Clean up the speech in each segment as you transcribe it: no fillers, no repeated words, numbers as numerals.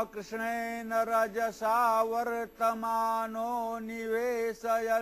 कृष्णेन रजसा वर्तमानो निवेशयन्नमृतं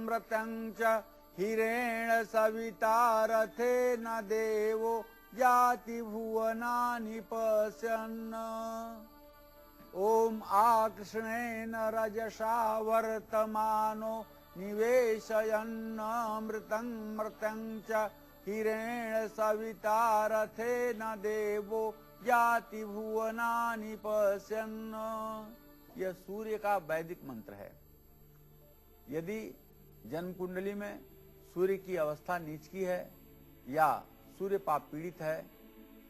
मृतं च हिरेण सविता रथेन देवो याति भुवनानि पश्यन्। ओम आकृष्णेन रजसा वर्तमानो निवेशयन्नमृतं मृतं च हिरेण सविता रथेन देवो याति भुवनानि पश्यन्। यह सूर्य का वैदिक मंत्र है। यदि जन्म कुंडली में सूर्य की अवस्था नीच की है, या सूर्य पाप पीड़ित है,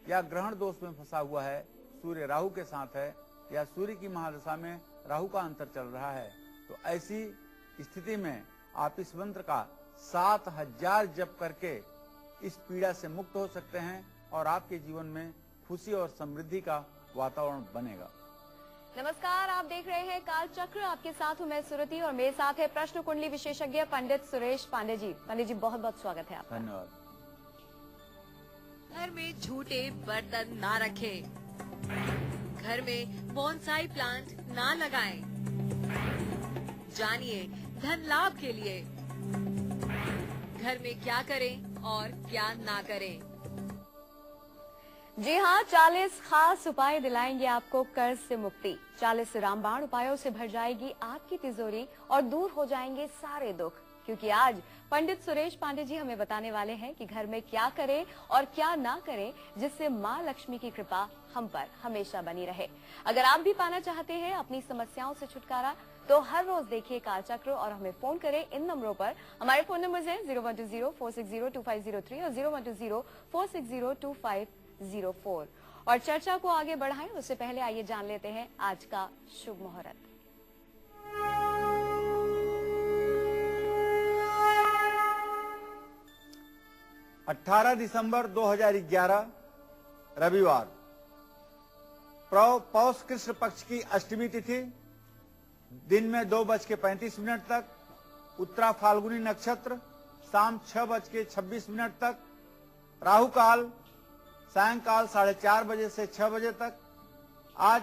या ग्रहण दोष में फंसा हुआ है, सूर्य राहु के साथ है, या सूर्य की महादशा में राहु का अंतर चल रहा है, तो ऐसी स्थिति में आप इस मंत्र का 7000 जप करके इस पीड़ा से मुक्त हो सकते हैं और आपके जीवन में खुशी और समृद्धि का वातावरण बनेगा। नमस्कार, आप देख रहे हैं काल चक्र। आपके साथ हूं मैं सुरति और मेरे साथ है प्रश्न कुंडली विशेषज्ञ पंडित सुरेश पांडे जी। पंडित जी, बहुत बहुत स्वागत है आपका। धन्यवाद। घर में झूठे बर्तन ना रखें, घर में बोनसाई प्लांट ना लगाएं। जानिए धन लाभ के लिए घर में क्या करें और क्या ना करें। जी हाँ, 40 खास उपाय दिलाएंगे आपको कर्ज से मुक्ति। 40 रामबाण उपायों से भर जाएगी आपकी तिजोरी और दूर हो जाएंगे सारे दुख। क्योंकि आज पंडित सुरेश पांडे जी हमें बताने वाले हैं कि घर में क्या करें और क्या ना करें जिससे माँ लक्ष्मी की कृपा हम पर हमेशा बनी रहे। अगर आप भी पाना चाहते हैं अपनी समस्याओं से छुटकारा, तो हर रोज देखिए कालचक्र और हमें फोन करें इन नंबरों पर। हमारे फोन नंबर हैं 0120-460-2503 और 0120-460-2504। और चर्चा को आगे बढ़ाएं उससे पहले आइए जान लेते हैं आज का शुभ मुहूर्त। 18 दिसंबर 2011 रविवार, पौष कृष्ण पक्ष की अष्टमी तिथि, दिन में 2:35 तक, उत्तरा फाल्गुनी नक्षत्र, शाम 6:26 तक, राहु काल सायंकाल 4:30 बजे से 6 बजे तक। आज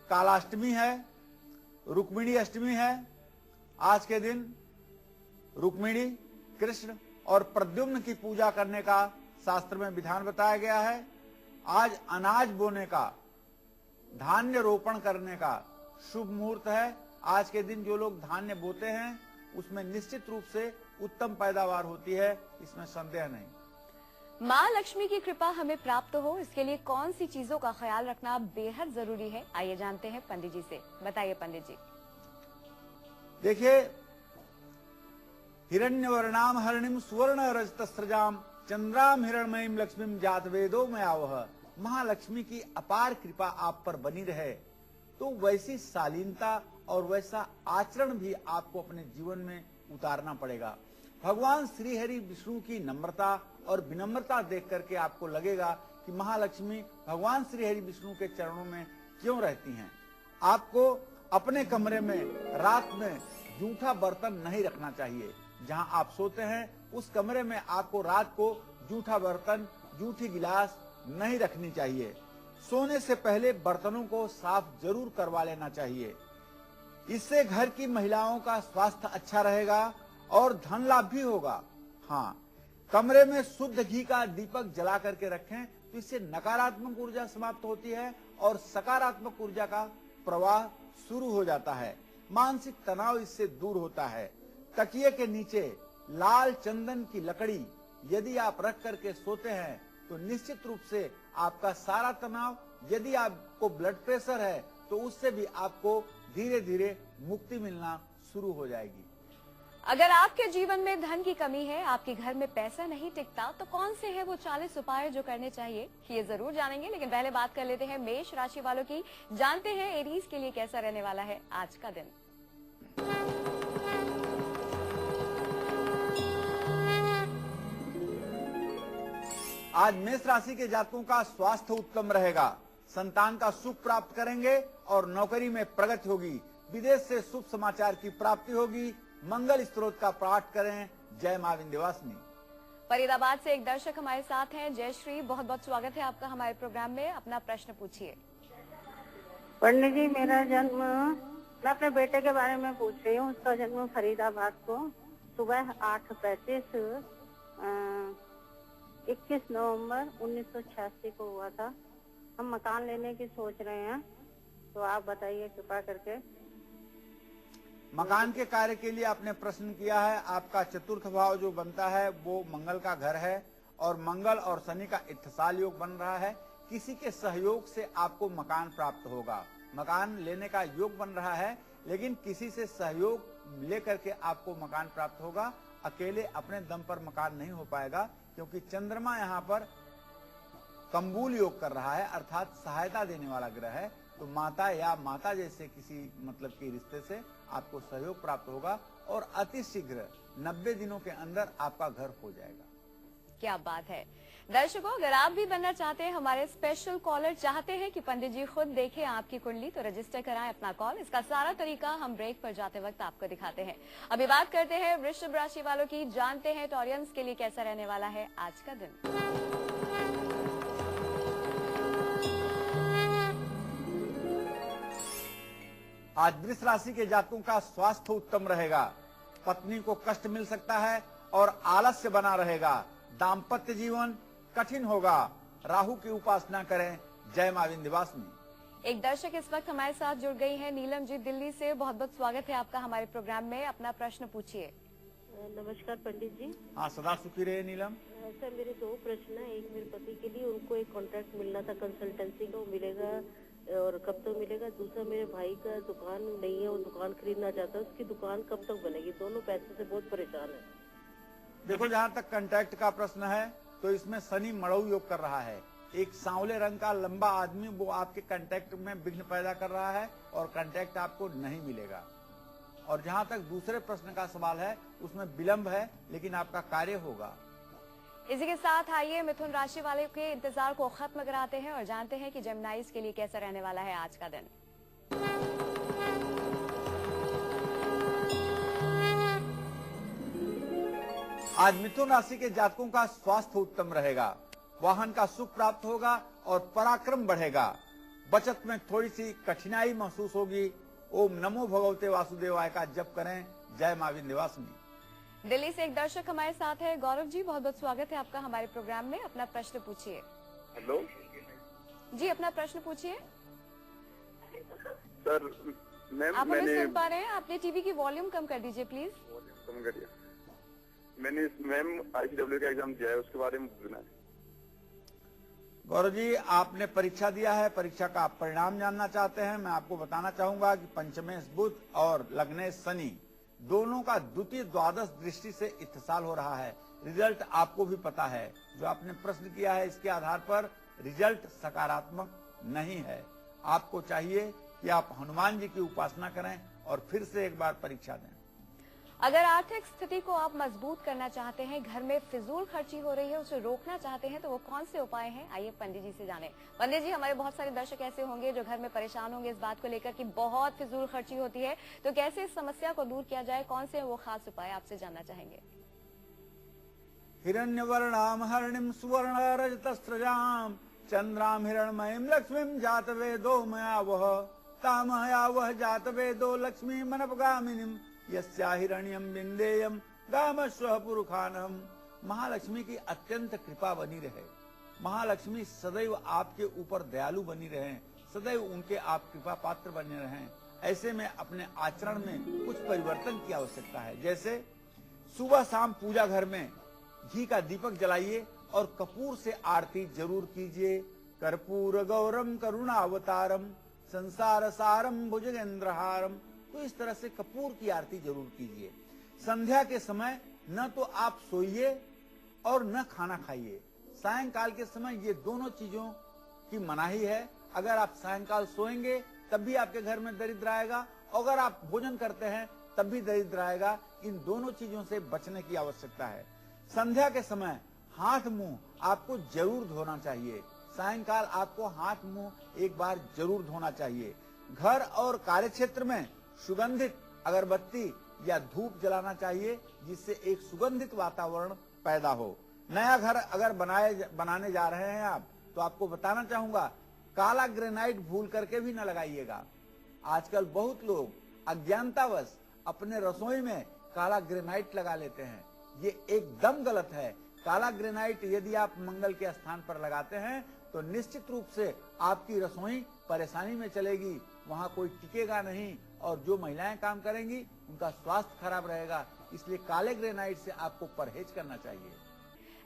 कालाष्टमी है, रुक्मिणी अष्टमी है। आज के दिन रुक्मिणी, कृष्ण और प्रद्युम्न की पूजा करने का शास्त्र में विधान बताया गया है। आज अनाज बोने का, धान्य रोपण करने का शुभ मुहूर्त है। आज के दिन जो लोग धान्य बोते हैं उसमें निश्चित रूप से उत्तम पैदावार होती है, इसमें संदेह नहीं। माँ लक्ष्मी की कृपा हमें प्राप्त हो, इसके लिए कौन सी चीजों का ख्याल रखना बेहद जरूरी है, आइए जानते हैं पंडित जी से। बताइए पंडित जी। देखिए, हिरण्यवर्णाम हरणिम सुवर्ण रजतस्रजाम चंद्राम हिरणमयीम लक्ष्मीम जात वेदो मयावह। महालक्ष्मी की अपार कृपा आप पर बनी रहे, तो वैसी शालीनता और वैसा आचरण भी आपको अपने जीवन में उतारना पड़ेगा। भगवान श्री हरि विष्णु की नम्रता और विनम्रता देख करके आपको लगेगा कि महालक्ष्मी भगवान श्री हरि विष्णु के चरणों में क्यों रहती हैं। आपको अपने कमरे में रात में जूठा बर्तन नहीं रखना चाहिए। जहां आप सोते हैं उस कमरे में आपको रात को जूठा बर्तन, जूठी गिलास नहीं रखनी चाहिए। सोने से पहले बर्तनों को साफ जरूर करवा लेना चाहिए। इससे घर की महिलाओं का स्वास्थ्य अच्छा रहेगा और धन लाभ भी होगा। हाँ, कमरे में शुद्ध घी का दीपक जला करके रखें, तो इससे नकारात्मक ऊर्जा समाप्त होती है और सकारात्मक ऊर्जा का प्रवाह शुरू हो जाता है। मानसिक तनाव इससे दूर होता है। तकिए के नीचे लाल चंदन की लकड़ी यदि आप रख करके सोते हैं तो निश्चित रूप से आपका सारा तनाव, यदि आपको ब्लड प्रेशर है तो उससे भी आपको धीरे धीरे मुक्ति मिलना शुरू हो जाएगी। अगर आपके जीवन में धन की कमी है, आपके घर में पैसा नहीं टिकता, तो कौन से हैं वो 40 उपाय जो करने चाहिए, ये जरूर जानेंगे। लेकिन पहले बात कर लेते हैं मेष राशि वालों की। जानते हैं एरीज के लिए कैसा रहने वाला है आज का दिन। आज मेष राशि के जातकों का स्वास्थ्य उत्तम रहेगा। संतान का सुख प्राप्त करेंगे और नौकरी में प्रगति होगी। विदेश से शुभ समाचार की प्राप्ति होगी। मंगल स्त्रोत का पाठ करें। जय मां विंध्यवासिनी। फरीदाबाद से एक दर्शक हमारे साथ हैं। जय श्री, बहुत बहुत स्वागत है आपका हमारे प्रोग्राम में। अपना प्रश्न पूछिए। पंडित जी, मेरा जन्म, मैं अपने बेटे के बारे में पूछ रही हूँ। उसका जन्म फरीदाबाद को सुबह 8:35 21 नवंबर 1986 को हुआ था। हम मकान लेने की सोच रहे हैं, तो आप बताइए कृपा करके। मकान के कार्य के लिए आपने प्रश्न किया है। आपका चतुर्थ भाव जो बनता है वो मंगल का घर है और मंगल और शनि का इत्तिसाल योग बन रहा है। किसी के सहयोग से आपको मकान प्राप्त होगा। मकान लेने का योग बन रहा है, लेकिन किसी से सहयोग लेकर के आपको मकान प्राप्त होगा। अकेले अपने दम पर मकान नहीं हो पाएगा, क्योंकि चंद्रमा यहाँ पर कम्बूल योग कर रहा है, अर्थात सहायता देने वाला ग्रह है। तो माता या माता जैसे किसी मतलब के रिश्ते से आपको सहयोग प्राप्त होगा और अति शीघ्र 90 दिनों के अंदर आपका घर हो जाएगा। क्या बात है। दर्शकों, अगर आप भी बनना चाहते हैं हमारे स्पेशल कॉलर, चाहते हैं कि पंडित जी खुद देखें आपकी कुंडली, तो रजिस्टर कराएं अपना कॉल। इसका सारा तरीका हम ब्रेक पर जाते वक्त आपको दिखाते हैं। अभी बात करते हैं वृषभ राशि वालों की, जानते हैं टॉरियंस के लिए कैसा रहने वाला है आज का दिन। आज वृष राशि के जातकों का स्वास्थ्य उत्तम रहेगा। पत्नी को कष्ट मिल सकता है और आलस्य बना रहेगा। दाम्पत्य जीवन कठिन होगा। राहु की उपासना करें। जय मां विंध्यवासिनी। एक दर्शक इस वक्त हमारे साथ जुड़ गई है, नीलम जी दिल्ली से। बहुत बहुत स्वागत है आपका हमारे प्रोग्राम में। अपना प्रश्न पूछिए। नमस्कार पंडित जी। हाँ, सदा सुखी रहे नीलम। सर, मेरे 2 प्रश्न है। एक मेरे पति के लिए, उनको एक कॉन्ट्रैक्ट मिलना था कंसल्टेंसी का, वो मिलेगा और कब तक मिलेगा। दूसरा, मेरे भाई का दुकान नहीं है, वो दुकान खरीदना चाहता है, उसकी दुकान कब तक बनेगी। दोनों पैसे से बहुत परेशान है। देखो, जहाँ तक कांटेक्ट का प्रश्न है तो इसमें शनि मड़ऊ योग कर रहा है। एक सांवले रंग का लंबा आदमी वो आपके कांटेक्ट में विघ्न पैदा कर रहा है और कांटेक्ट आपको नहीं मिलेगा। और जहाँ तक दूसरे प्रश्न का सवाल है उसमें विलंब है, लेकिन आपका कार्य होगा। इसी के साथ आइए मिथुन राशि वाले के इंतजार को खत्म कराते हैं और जानते हैं कि जेमिनाइज के लिए कैसा रहने वाला है आज का दिन। आज मिथुन राशि के जातकों का स्वास्थ्य उत्तम रहेगा। वाहन का सुख प्राप्त होगा और पराक्रम बढ़ेगा। बचत में थोड़ी सी कठिनाई महसूस होगी। ओम नमो भगवते वासुदेवाय का जप करें। जय मां विंध्यवासिनी। दिल्ली से एक दर्शक हमारे साथ है, गौरव जी। बहुत बहुत स्वागत है आपका हमारे प्रोग्राम में। अपना प्रश्न पूछिए। हेलो जी, अपना प्रश्न पूछिए। सर, मैम आप हमें सुन पा रहे हैं? आपने टीवी की वॉल्यूम कम कर दीजिए प्लीज। कम करिए। मैंने मैम ICW का एग्जाम दिया है, उसके बारे में पूछना है। गौरव जी, आपने परीक्षा दिया है, परीक्षा का आप परिणाम जानना चाहते हैं। मैं आपको बताना चाहूंगा कि पंचमेश बुध और लग्नेश शनि दोनों का द्वितीय द्वादश दृष्टि से इत्तिसाल हो रहा है। रिजल्ट आपको भी पता है। जो आपने प्रश्न किया है इसके आधार पर रिजल्ट सकारात्मक नहीं है। आपको चाहिए कि आप हनुमान जी की उपासना करें और फिर से एक बार परीक्षा दें। अगर आर्थिक स्थिति को आप मजबूत करना चाहते हैं, घर में फिजूल खर्ची हो रही है उसे रोकना चाहते हैं, तो वो कौन से उपाय हैं? आइए पंडित जी से जाने। पंडित जी, हमारे बहुत सारे दर्शक ऐसे होंगे जो घर में परेशान होंगे इस बात को लेकर कि बहुत फिजूल खर्ची होती है, तो कैसे इस समस्या को दूर किया जाए? कौन से वो खास उपाय आपसे जानना चाहेंगे? हिरण्यवर्णाम हरिणीम सुवर्ण रजतस्रजाम चंद्राम हिरणमयीम लक्ष्मीम जातवेदो मया वह तामया वह जातवेदो लक्ष्मी मनपगामिनीम यस्या हिरण्यम बिंदेयम गामस्व पुरुखानम। महालक्ष्मी की अत्यंत कृपा बनी रहे। महालक्ष्मी सदैव आपके ऊपर दयालु बनी रहे, सदैव उनके आप कृपा पात्र बने रहें। ऐसे में अपने आचरण में कुछ परिवर्तन की आवश्यकता है। जैसे सुबह शाम पूजा घर में घी का दीपक जलाइए और कपूर से आरती जरूर कीजिए। कर्पूर गौरम करुणावतारम संसार सारम भुजगेंद्रहारम। तो इस तरह से कपूर की आरती जरूर कीजिए। संध्या के समय न तो आप सोइए और न खाना खाइए। सायंकाल के समय ये दोनों चीजों की मनाही है। अगर आप सायंकाल सोएंगे तब भी आपके घर में दरिद्र आएगा, और अगर आप भोजन करते हैं तब भी दरिद्र आएगा। इन दोनों चीजों से बचने की आवश्यकता है। संध्या के समय हाथ मुंह आपको जरूर धोना चाहिए। सायंकाल आपको हाथ मुंह एक बार जरूर धोना चाहिए। घर और कार्यक्षेत्र में सुगंधित अगरबत्ती या धूप जलाना चाहिए, जिससे एक सुगंधित वातावरण पैदा हो। नया घर अगर बनाने जा रहे हैं आप, तो आपको बताना चाहूंगा काला ग्रेनाइट भूल करके भी न लगाइएगा। आजकल बहुत लोग अज्ञानतावश अपने रसोई में काला ग्रेनाइट लगा लेते हैं। ये एकदम गलत है। काला ग्रेनाइट यदि आप मंगल के स्थान पर लगाते हैं तो निश्चित रूप से आपकी रसोई परेशानी में चलेगी, वहां कोई टिकेगा नहीं और जो महिलाएं काम करेंगी उनका स्वास्थ्य खराब रहेगा। इसलिए काले ग्रेनाइट से आपको परहेज करना चाहिए।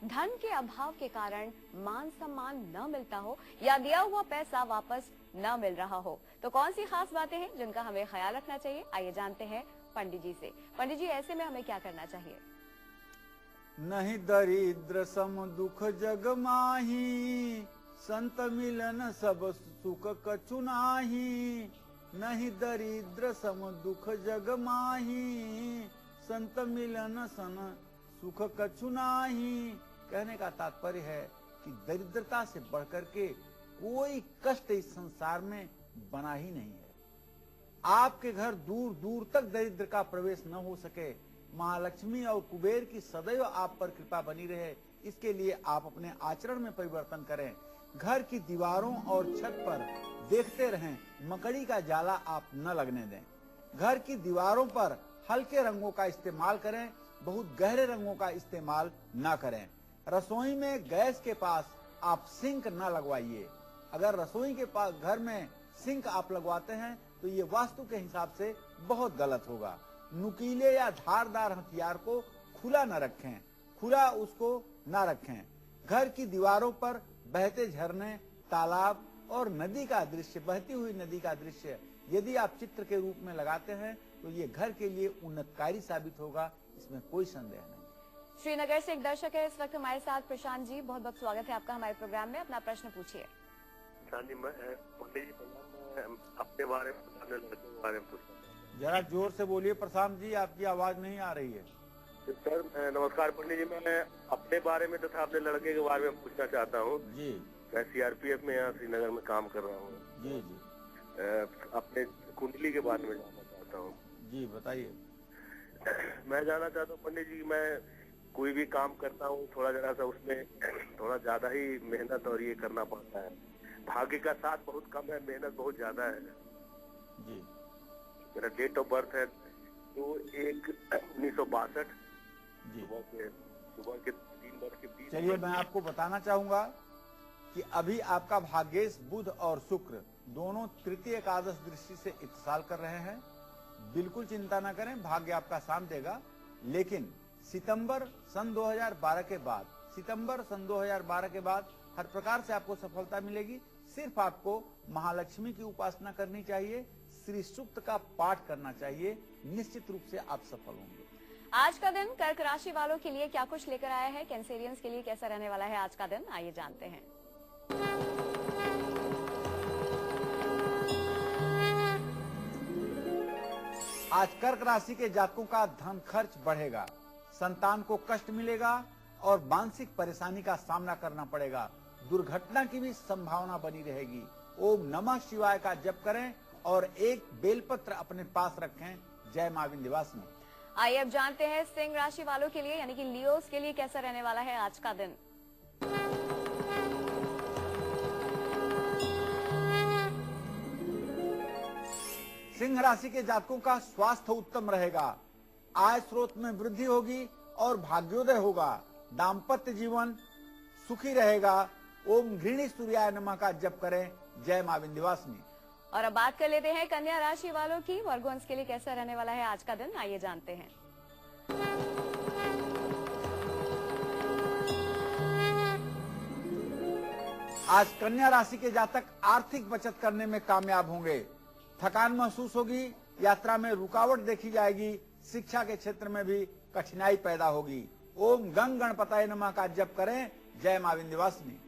धन के अभाव के कारण मान सम्मान न मिलता हो या दिया हुआ पैसा वापस न मिल रहा हो तो कौन सी खास बातें हैं जिनका हमें ख्याल रखना चाहिए? आइए जानते हैं पंडित जी से। पंडित जी, ऐसे में हमें क्या करना चाहिए? नहीं दरिद्र सम दुख जग माही, संत मिलन सब सुख कछु नाही। नहीं दरिद्र सम दुख जग माही, संत मिलन सन सुख कछु नाही। कहने का तात्पर्य है कि दरिद्रता से बढ़कर के कोई कष्ट इस संसार में बना ही नहीं है। आपके घर दूर दूर तक दरिद्र का प्रवेश न हो सके, महालक्ष्मी और कुबेर की सदैव आप पर कृपा बनी रहे, इसके लिए आप अपने आचरण में परिवर्तन करें। घर की दीवारों और छत पर देखते रहें, मकड़ी का जाला आप न लगने दें। घर की दीवारों पर हल्के रंगों का इस्तेमाल करें, बहुत गहरे रंगों का इस्तेमाल न करें। रसोई में गैस के पास आप सिंक न लगवाइए। अगर रसोई के पास घर में सिंक आप लगवाते हैं तो ये वास्तु के हिसाब से बहुत गलत होगा। नुकीले या धारदार हथियार को खुला न रखें, खुला उसको न रखें। घर की दीवारों पर बहते झरने, तालाब और नदी का दृश्य, बहती हुई नदी का दृश्य यदि आप चित्र के रूप में लगाते हैं तो ये घर के लिए उन्नतकारी साबित होगा, इसमें कोई संदेह नहीं। श्रीनगर से एक दर्शक है इस वक्त हमारे साथ, प्रशांत जी, बहुत बहुत स्वागत है आपका हमारे प्रोग्राम में। अपना प्रश्न पूछिए। जी, मैं पंडित जी अपने बारे में पूछना। जरा जोर से बोलिए प्रशांत जी, आपकी आवाज नहीं आ रही है। सर नमस्कार पंडित जी, मैं अपने बारे में तथा अपने लड़के के बारे में पूछना चाहता हूँ जी। मैं सीआरपीएफ में यहाँ श्रीनगर में काम कर रहा हूँ जी। अपने कुंडली के बारे में जानना चाहता हूँ जी, बताइए। मैं जानना चाहता हूँ पंडित जी, मैं कोई भी काम करता हूँ थोड़ा जरा सा उसमें थोड़ा ज्यादा ही मेहनत और ये करना पड़ता है। भाग्य का साथ बहुत कम है, मेहनत बहुत ज्यादा है जी। मेरा डेट ऑफ बर्थ है 2/1/1962 जी। सुबह के 3:20। चलिए, मैं आपको बताना चाहूंगा कि अभी आपका भाग्येश बुध और शुक्र दोनों तृतीय एकादश दृष्टि से इत्तिसाल कर रहे हैं। बिल्कुल चिंता न करें, भाग्य आपका साथ देगा। लेकिन सितंबर सन 2012 के बाद हर प्रकार से आपको सफलता मिलेगी। सिर्फ आपको महालक्ष्मी की उपासना करनी चाहिए, श्री सूक्त का पाठ करना चाहिए, निश्चित रूप से आप सफल होंगे। आज का दिन कर्क राशि वालों के लिए क्या कुछ लेकर आया है? कैंसेरियंस के लिए कैसा रहने वाला है आज का दिन? आइए जानते हैं। आज कर्क राशि के जातकों का धन खर्च बढ़ेगा, संतान को कष्ट मिलेगा और मानसिक परेशानी का सामना करना पड़ेगा। दुर्घटना की भी संभावना बनी रहेगी। ओम नमः शिवाय का जप करें और एक बेलपत्र अपने पास रखें। जय मां विंध्यवासिनी। आइए अब जानते हैं सिंह राशि वालों के लिए यानी कि लियोस के लिए कैसा रहने वाला है आज का दिन। सिंह राशि के जातकों का स्वास्थ्य उत्तम रहेगा, आय स्रोत में वृद्धि होगी और भाग्योदय होगा। दाम्पत्य जीवन सुखी रहेगा। ओम घृणी सूर्याय नमः का जप करें। जय मां विंध्यवासिनी। और अब बात कर लेते हैं कन्या राशि वालों की। वर्गोंस के लिए कैसा रहने वाला है आज का दिन? आइए जानते हैं। आज कन्या राशि के जातक आर्थिक बचत करने में कामयाब होंगे। थकान महसूस होगी, यात्रा में रुकावट देखी जाएगी, शिक्षा के क्षेत्र में भी कठिनाई पैदा होगी। ओम गंग गणपताय नमः का जप करें। जय मां विंध्यवासिनी।